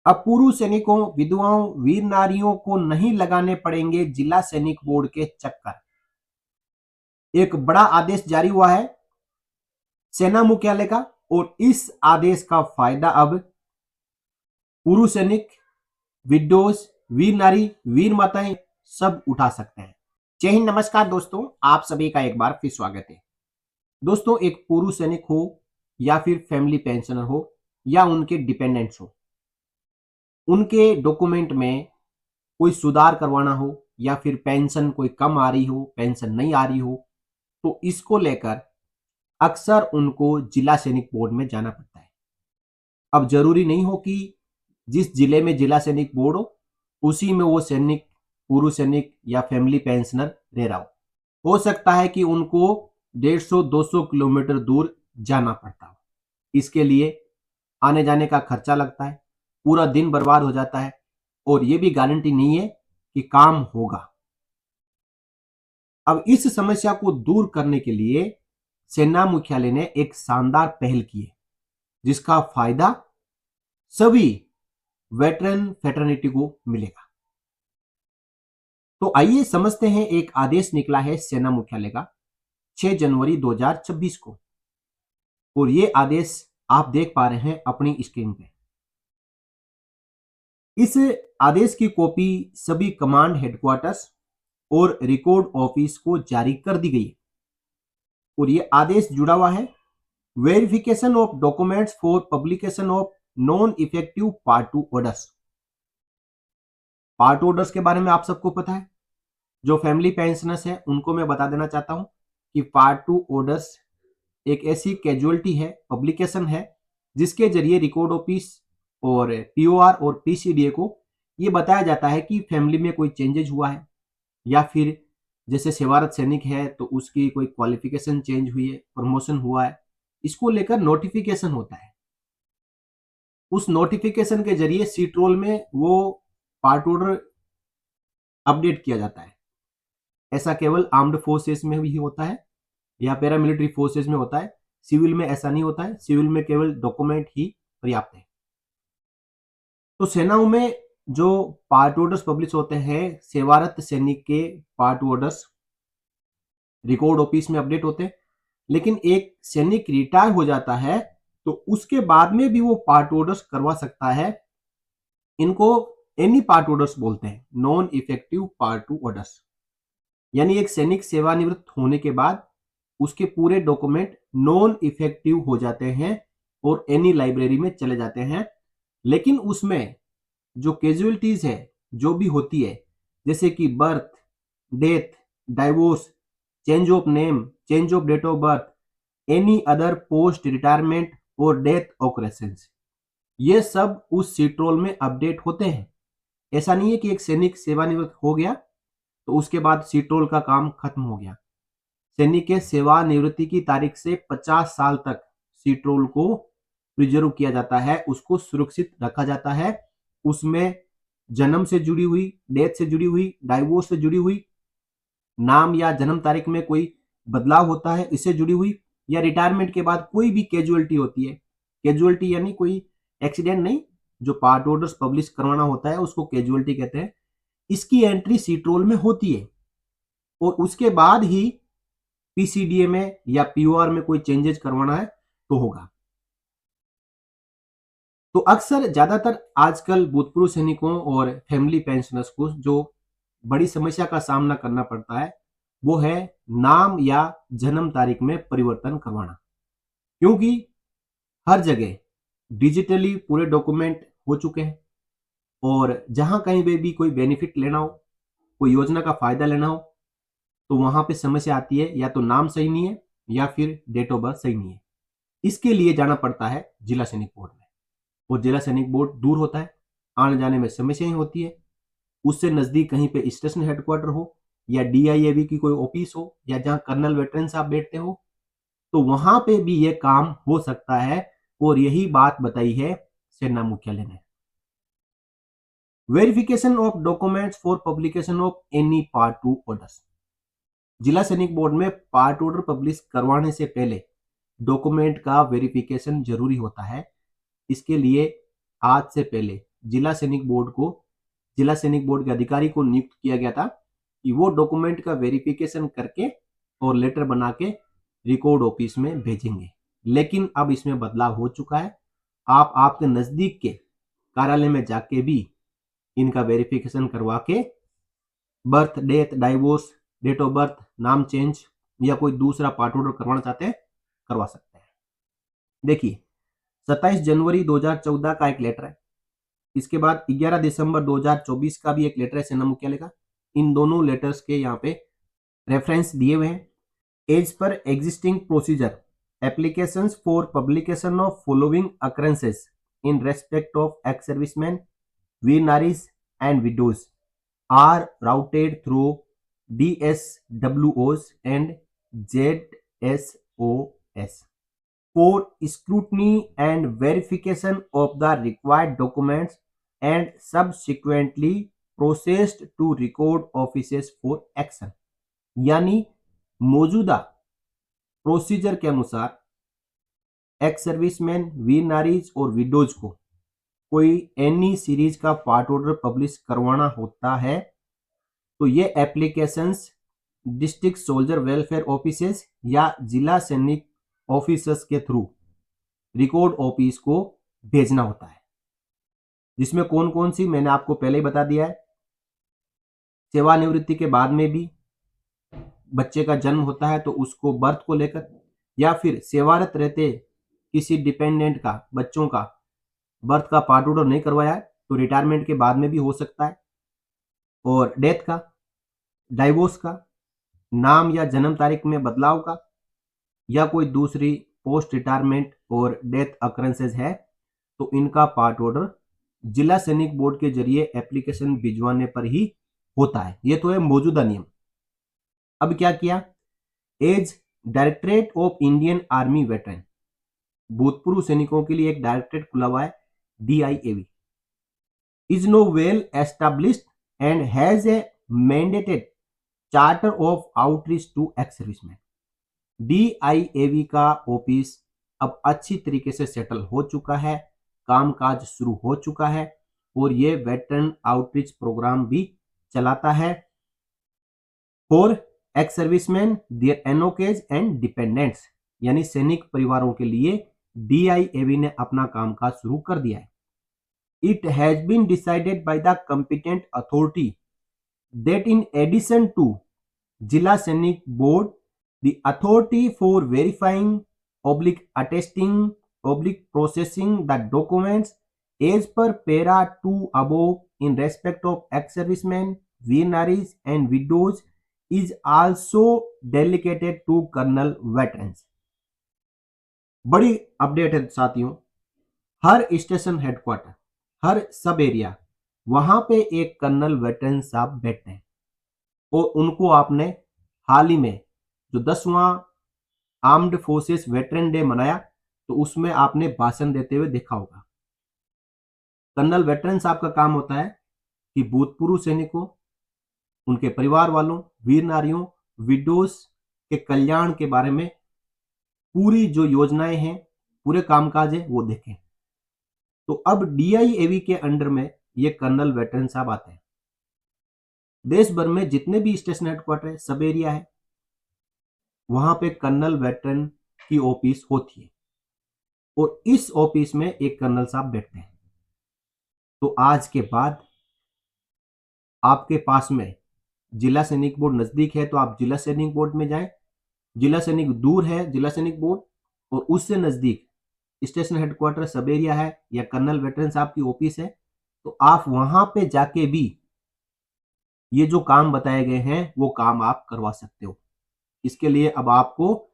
अब पूर्व सैनिकों, विधवाओं, वीर नारियों को नहीं लगाने पड़ेंगे जिला सैनिक बोर्ड के चक्कर। एक बड़ा आदेश जारी हुआ है सेना मुख्यालय का, और इस आदेश का फायदा अब पूर्व सैनिक, विडोज, वीर नारी, वीर माताएं सब उठा सकते हैं। जय हिंद, नमस्कार दोस्तों, आप सभी का एक बार फिर स्वागत है। दोस्तों, एक पूर्व सैनिक हो या फिर फैमिली पेंशनर हो या उनके डिपेंडेंट्स हो, उनके डॉक्यूमेंट में कोई सुधार करवाना हो या फिर पेंशन कोई कम आ रही हो, पेंशन नहीं आ रही हो, तो इसको लेकर अक्सर उनको जिला सैनिक बोर्ड में जाना पड़ता है। अब जरूरी नहीं हो कि जिस जिले में जिला सैनिक बोर्ड हो उसी में वो सैनिक, पूर्व सैनिक या फैमिली पेंशनर रह रहा हो सकता है कि उनको 150-200 किलोमीटर दूर जाना पड़ता हो। इसके लिए आने जाने का खर्चा लगता है, पूरा दिन बर्बाद हो जाता है, और ये भी गारंटी नहीं है कि काम होगा। अब इस समस्या को दूर करने के लिए सेना मुख्यालय ने एक शानदार पहल की है, जिसका फायदा सभी वेटरन फेटर्निटी को मिलेगा। तो आइए समझते हैं। एक आदेश निकला है सेना मुख्यालय का 6 जनवरी 2026 को, और ये आदेश आप देख पा रहे हैं अपनी स्क्रीन पे। इस आदेश की कॉपी सभी कमांड हेडक्वार्टर्स और रिकॉर्ड ऑफिस को जारी कर दी गई है, और ये आदेश जुड़ा हुआ है verification of documents for publication of non effective part 2 orders. Part orders के बारे में आप सबको पता है। जो फैमिली पेंशनर्स है उनको मैं बता देना चाहता हूं कि पार्ट 2 ऑर्डर्स एक ऐसी कैजुअलिटी है, पब्लिकेशन है, जिसके जरिए रिकॉर्ड ऑफिस और पीओआर और पीसीडीए को ये बताया जाता है कि फैमिली में कोई चेंजेज हुआ है, या फिर जैसे सेवारत सैनिक है तो उसकी कोई क्वालिफिकेशन चेंज हुई है, प्रमोशन हुआ है, इसको लेकर नोटिफिकेशन होता है। उस नोटिफिकेशन के जरिए सीट रोल में वो पार्ट ऑर्डर अपडेट किया जाता है। ऐसा केवल आर्म्ड फोर्सेस में भी होता है या पैरामिलिट्री फोर्सेस में होता है। सिविल में ऐसा नहीं होता है। सिविल में केवल डॉक्यूमेंट ही पर्याप्त है। तो सेनाओं में जो पार्ट ऑर्डर्स पब्लिश होते हैं, सेवारत सैनिक के पार्ट ऑर्डर्स रिकॉर्ड ऑफिस में अपडेट होते हैं, लेकिन एक सैनिक रिटायर हो जाता है तो उसके बाद में भी वो पार्ट ऑर्डर्स करवा सकता है। इनको एनी पार्ट ऑर्डर्स बोलते हैं, नॉन इफेक्टिव पार्ट 2 ऑर्डर्स। यानी एक सैनिक सेवानिवृत्त होने के बाद उसके पूरे डॉक्यूमेंट नॉन इफेक्टिव हो जाते हैं और एनी लाइब्रेरी में चले जाते हैं, लेकिन उसमें जो कैजुअलिटीज है जो भी होती है, जैसे कि birth, death, divorce, change of name, change of date of birth, any other post retirement और डेथ ऑकरेशंस, ये सब उस सीट रोल में अपडेट होते हैं। ऐसा नहीं है कि एक सैनिक सेवानिवृत्त हो गया तो उसके बाद सीट रोल का काम खत्म हो गया। सैनिक के सेवानिवृत्ति की तारीख से 50 साल तक सीट रोल को प्रिजर्व किया जाता है, उसको सुरक्षित रखा जाता है। उसमें जन्म से जुड़ी हुई, डेथ से जुड़ी हुई, डाइवोर्स से जुड़ी हुई, नाम या जन्म तारीख में कोई बदलाव होता है इससे जुड़ी हुई, या रिटायरमेंट के बाद कोई भी कैजुअलिटी होती है। कैजुअलिटी यानी कोई एक्सीडेंट नहीं, जो पार्ट ऑर्डर्स पब्लिश करवाना होता है उसको कैजुअलिटी कहते हैं। इसकी एंट्री सीट रोल में होती है, और उसके बाद ही पीसीडीए में या पीओआर में कोई चेंजेस करवाना है तो होगा। तो अक्सर ज्यादातर आजकल भूतपूर्व सैनिकों और फैमिली पेंशनर्स को जो बड़ी समस्या का सामना करना पड़ता है वो है नाम या जन्म तारीख में परिवर्तन करवाना, क्योंकि हर जगह डिजिटली पूरे डॉक्यूमेंट हो चुके हैं, और जहां कहीं पे भी कोई बेनिफिट लेना हो, कोई योजना का फायदा लेना हो, तो वहां पे समस्या आती है, या तो नाम सही नहीं है या फिर डेट ऑफ बर्थ सही नहीं है। इसके लिए जाना पड़ता है जिला सैनिक बोर्ड में, और जिला सैनिक बोर्ड दूर होता है, आने जाने में समस्याएं होती है। उससे नजदीक कहीं पे स्टेशन हेडक्वार्टर हो या डीआईएवी की कोई ऑफिस हो या जहां कर्नल वेटरन साहब बैठते हो, तो वहां पे भी ये काम हो सकता है, और यही बात बताई है सेना मुख्यालय ने। Verification of documents for publication of any part 2 orders. जिला सैनिक बोर्ड में पार्ट ऑर्डर पब्लिश करवाने से पहले डॉक्यूमेंट का वेरिफिकेशन जरूरी होता है। इसके लिए आज से पहले जिला सैनिक बोर्ड के अधिकारी को नियुक्त किया गया था कि वो डॉक्यूमेंट का वेरिफिकेशन करके और लेटर बना के रिकॉर्ड ऑफिस में भेजेंगे। लेकिन अब इसमें बदलाव हो चुका है, आप आपके नजदीक के कार्यालय में जाके भी इनका वेरिफिकेशन करवा के birth, death, divorce, date of birth, नाम चेंज या कोई दूसरा पार्ट ऑर्डर करवाना चाहते हैं करवा सकते हैं। देखिए 27 जनवरी 2014 का एक लेटर है, इसके बाद 11 दिसंबर 2024 का भी एक लेटर है सेना मुख्यालय का। इन दोनों लेटर्स के यहाँ पे रेफरेंस दिए हुए हैं। As per existing procedure applications for publication of following occurrences in respect of ex serviceman, वीर नारीज and widows are routed through DSWOs and ZSOS for scrutiny and verification of the required documents and subsequently processed to record offices for action। यानी मौजूदा procedure के अनुसार x serviceman, वीर नारीज और widows को कोई एनी सीरीज का पार्ट ऑर्डर पब्लिश करवाना होता है तो ये applications district soldier welfare offices या जिला सैनिक ऑफिसर्स के थ्रू रिकॉर्ड ऑफिस को भेजना होता है, जिसमें कौन कौन सी मैंने आपको पहले ही बता दिया है। सेवानिवृत्ति के बाद में भी बच्चे का जन्म होता है तो उसको बर्थ को लेकर, या फिर सेवारत रहते किसी डिपेंडेंट का, बच्चों का बर्थ का पार्ट ऑर्डर नहीं करवाया तो रिटायरमेंट के बाद में भी हो सकता है, और डेथ का, डाइवोर्स का, नाम या जन्म तारीख में बदलाव का, या कोई दूसरी पोस्ट रिटायरमेंट और डेथ अकरेंसेस है तो इनका पार्ट ऑर्डर जिला सैनिक बोर्ड के जरिए एप्लीकेशन भिजवाने पर ही होता है। ये तो है मौजूदा नियम। अब क्या किया, as directorate of Indian army veteran, भूतपूर्व सैनिकों के लिए एक डायरेक्टरेट खुला हुआ है DIAV, is now well established and has a mandated charter of outreach to ex-servicemen। DIAV का ऑफिस अब अच्छी तरीके से सेटल हो चुका है, कामकाज शुरू हो चुका है और ये वेटरन आउटरीच प्रोग्राम भी चलाता है for ex serviceman, there NOKs and dependents, यानी सैनिक परिवारों के लिए DIAV ने अपना कामकाज शुरू कर दिया है। It has been decided by the competent authority that in addition to Jila Sainik Board, the authority for verifying, attesting, processing the documents as per para 2 above in respect of ex-servicemen, veeraries and widows is also delegated to Colonel Veterans। बड़ी update है साथियों, हर station headquarter, हर सब area, वहां पे एक colonel veteran साहब बैठते हैं और उनको आपने हाल ही में जो 10वां आर्म्ड फोर्सेस वेटरन डे मनाया तो उसमें आपने भाषण देते हुए देखा होगा। कर्नल वेटरन साहब का काम होता है कि भूतपूर्व सैनिकों, उनके परिवार वालों, वीर नारियों, विडोज के कल्याण के बारे में पूरी जो योजनाएं हैं, पूरे कामकाज है वो देखें। तो अब DIAV के अंडर में ये कर्नल वेटरन साहब आते हैं। देश भर में जितने भी स्टेशन हेडक्वार्टर है, सब एरिया है, वहां पे कर्नल वेटरन की ऑफिस होती है और इस ऑफिस में एक कर्नल साहब बैठते हैं। तो आज के बाद आपके पास में जिला सैनिक बोर्ड नजदीक है तो आप जिला सैनिक बोर्ड में जाएं, जिला सैनिक दूर है जिला सैनिक बोर्ड और उससे नजदीक स्टेशन हेडक्वार्टर सब एरिया है या कर्नल वेटरन साहब की ऑफिस है तो आप वहां पे जाके भी ये जो काम बताए गए हैं वो काम आप करवा सकते हो। इसके लिए अब आपको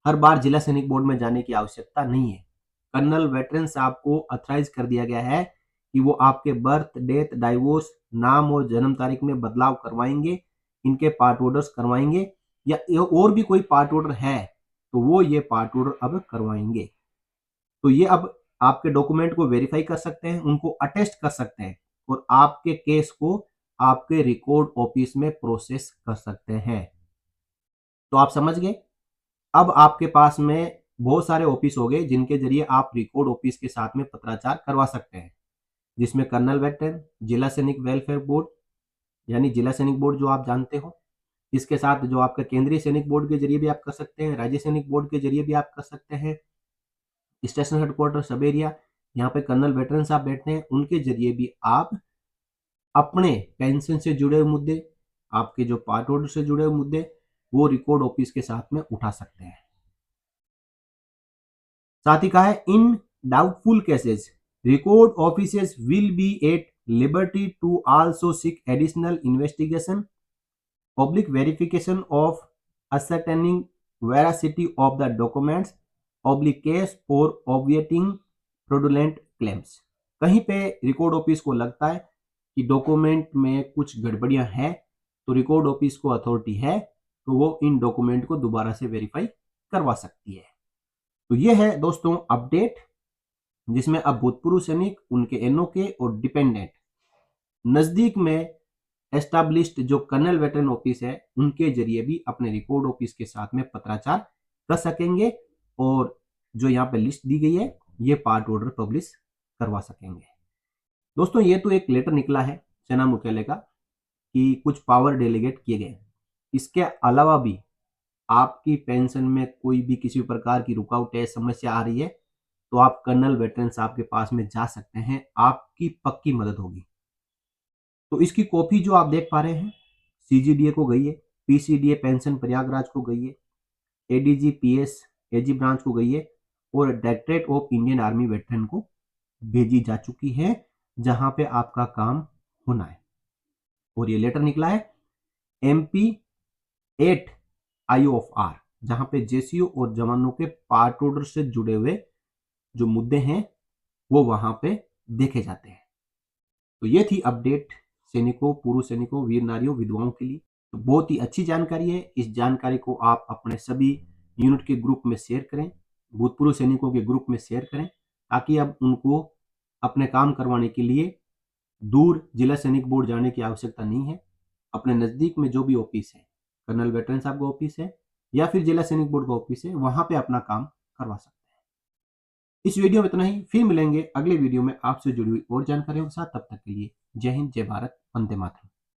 हर बार जिला सैनिक बोर्ड में जाने की आवश्यकता नहीं है। कर्नल वेटरन साहब को ऑथराइज कर दिया गया है कि वो आपके बर्थ, डेथ, डाइवोर्स, नाम और जन्म तारीख में बदलाव करवाएंगे, इनके पार्ट ऑर्डर्स करवाएंगे या और भी कोई पार्ट ऑर्डर है तो वो ये पार्ट ऑर्डर अब करवाएंगे। तो ये अब आपके डॉक्यूमेंट को वेरीफाई कर सकते हैं, उनको अटेस्ट कर सकते हैं और आपके केस को आपके रिकॉर्ड ऑफिस में प्रोसेस कर सकते हैं। तो आप समझ गए, अब आपके पास में बहुत सारे ऑफिस हो गए जिनके जरिए आप रिकॉर्ड ऑफिस के साथ में पत्राचार करवा सकते हैं। जिसमें कर्नल वेटरन, जिला सैनिक वेलफेयर बोर्ड यानी जिला सैनिक बोर्ड जो आप जानते हो, इसके साथ जो आपका केंद्रीय सैनिक बोर्ड के जरिए भी आप कर सकते हैं, राज्य सैनिक बोर्ड के जरिए भी आप कर सकते हैं, स्टेशन हेडक्वार्टर सब एरिया, यहाँ पे कर्नल वेटरन साहब बैठते हैं, उनके जरिए भी आप अपने पेंशन से जुड़े हुए मुद्दे, आपके जो पार्ट ऑर्डर से जुड़े हुए मुद्दे, वो रिकॉर्ड ऑफिस के साथ में उठा सकते हैं। साथ ही कहा है in doubtful cases record offices will be at liberty to also seek additional investigation, public verification of ascertaining veracity of the documents, public case for obviating fraudulent claims। कहीं पे रिकॉर्ड ऑफिस को लगता है कि डॉक्यूमेंट में कुछ गड़बड़ियां हैं, तो रिकॉर्ड ऑफिस को अथॉरिटी है तो वो इन डॉक्यूमेंट को दोबारा से वेरीफाई करवा सकती है। तो ये है दोस्तों अपडेट, जिसमें अब भूतपूर्व सैनिक, उनके एनओके और डिपेंडेंट नजदीक में एस्टाब्लिश्ड जो कर्नल वेटरन ऑफिस है उनके जरिए भी अपने रिकॉर्ड ऑफिस के साथ में पत्राचार कर सकेंगे, और जो यहाँ पे लिस्ट दी गई है ये पार्ट ऑर्डर पब्लिश करवा सकेंगे। दोस्तों ये तो एक लेटर निकला है सेना मुख्यालय का कि कुछ पावर डेलीगेट किए गए। इसके अलावा भी आपकी पेंशन में कोई भी किसी प्रकार की रुकावट है, समस्या आ रही है, तो आप कर्नल वेटरन साहब के पास में जा सकते हैं, आपकी पक्की मदद होगी। तो इसकी कॉपी जो आप देख पा रहे हैं सीजीडीए को गई है, पीसीडीए पेंशन प्रयागराज को गई है, एडीजी पीएस एजी ब्रांच को गई है, और directorate of Indian army veteran को भेजी जा चुकी है, जहां पे आपका काम होना है। और ये लेटर निकला है MP 8 IOFR, जहां पे जेसीओ और जवानों के पार्ट ऑर्डर से जुड़े हुए जो मुद्दे हैं वो वहां पे देखे जाते हैं। तो ये थी अपडेट सैनिकों, पूर्व सैनिकों, वीर नारियों, विधवाओं के लिए। तो बहुत ही अच्छी जानकारी है। इस जानकारी को आप अपने सभी यूनिट के ग्रुप में शेयर करें, भूतपूर्व सैनिकों के ग्रुप में शेयर करें, ताकि अब उनको अपने काम करवाने के लिए दूर जिला सैनिक बोर्ड जाने की आवश्यकता नहीं है। अपने नज़दीक में जो भी ऑफिस है, कर्नल वेटरन साहब का ऑफिस है या फिर जिला सैनिक बोर्ड का ऑफिस है, वहां पे अपना काम करवा सकते हैं। इस वीडियो में इतना ही, फिर मिलेंगे अगले वीडियो में आपसे जुड़ी हुई और जानकारियों के साथ। तब तक के लिए जय हिंद, जय भारत, वंदे मातरम।